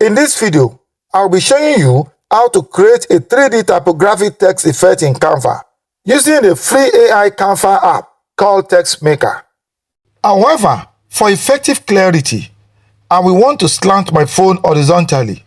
In this video, I'll be showing you how to create a 3D typography text effect in Canva using the free AI Canva app called Text Maker. However, for effective clarity, I will want to slant my phone horizontally.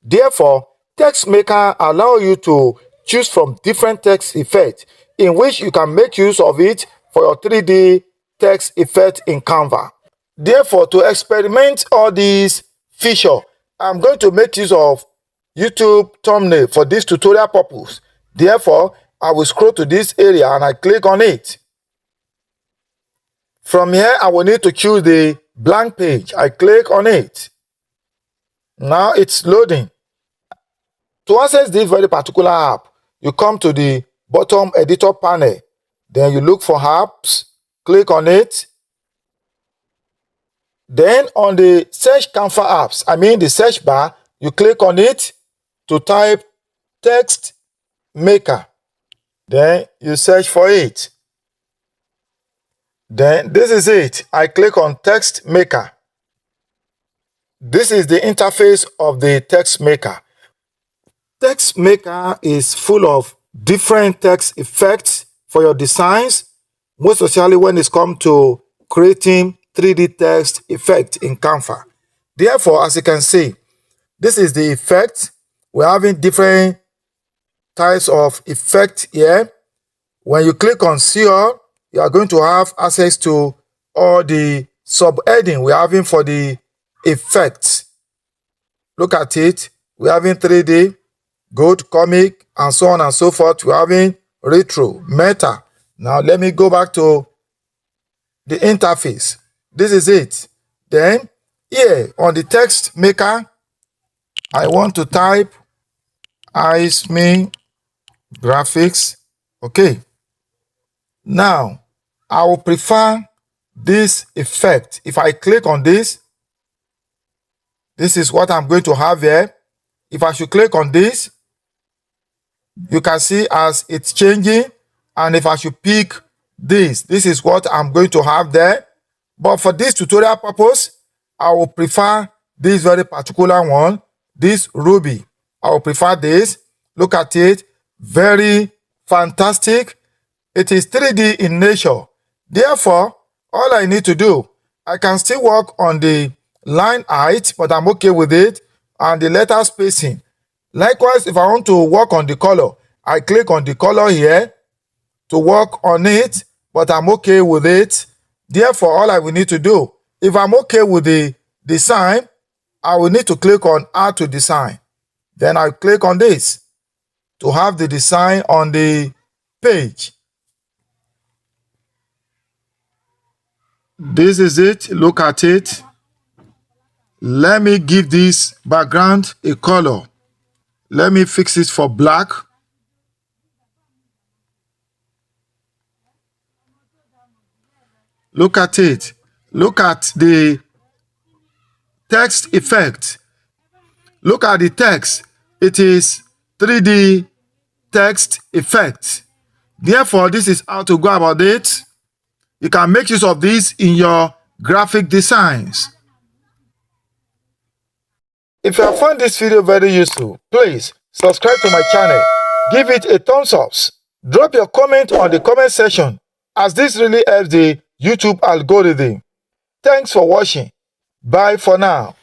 Therefore, Text Maker allows you to choose from different text effects in which you can make use of it for your 3D text effect in Canva. Therefore, to experiment all these features, I'm going to make use of YouTube thumbnail for this tutorial purpose. Therefore, I will scroll to this area and I click on it. From here, I will need to choose the blank page. I click on it. Now it's loading. To access this very particular app, you come to the bottom editor panel. Then you look for apps, click on it. Then on the search Canva apps, the search bar, you click on it to type Text Maker. Then you search for it. Then this is it. I click on Text Maker. This is the interface of the Text Maker. Text Maker is full of different text effects for your designs, most especially when it's come to creating 3D text effect in Canva. Therefore, as you can see, this is the effect. We're having different types of effect here. When you click on See All, you are going to have access to all the subheading we're having for the effects. Look at it. We're having 3D, Gold, Comic, and so on and so forth. We're having Retro, Meta. Now let me go back to the interface. This is it. Then here on the Text Maker, I want to type Graphics. Okay. Now I will prefer this effect. If I click on this, this is what I'm going to have here. If I should click on this, you can see as it's changing. And if I should pick this is what I'm going to have there. But for this tutorial purpose, I will prefer this very particular one, this Ruby. I will prefer this. Look at it. Very fantastic. It is 3D in nature. Therefore, all I need to do, I can still work on the line height, but I'm okay with it, and the letter spacing. Likewise, if I want to work on the color, I click on the color here to work on it, but I'm okay with it. Therefore, all I will need to do, if I'm okay with the design, I will need to click on Add to Design. Then I click on this to have the design on the page. This is it. Look at it. Let me give this background a color. Let me fix it for black. Look at it. Look at the text effect. Look at the text. It is 3D text effect. Therefore, this is how to go about it. You can make use of this in your graphic designs. If you have found this video very useful, please subscribe to my channel. Give it a thumbs up. Drop your comment on the comment section, as this really helps the YouTube algorithm. Thanks for watching. Bye for now.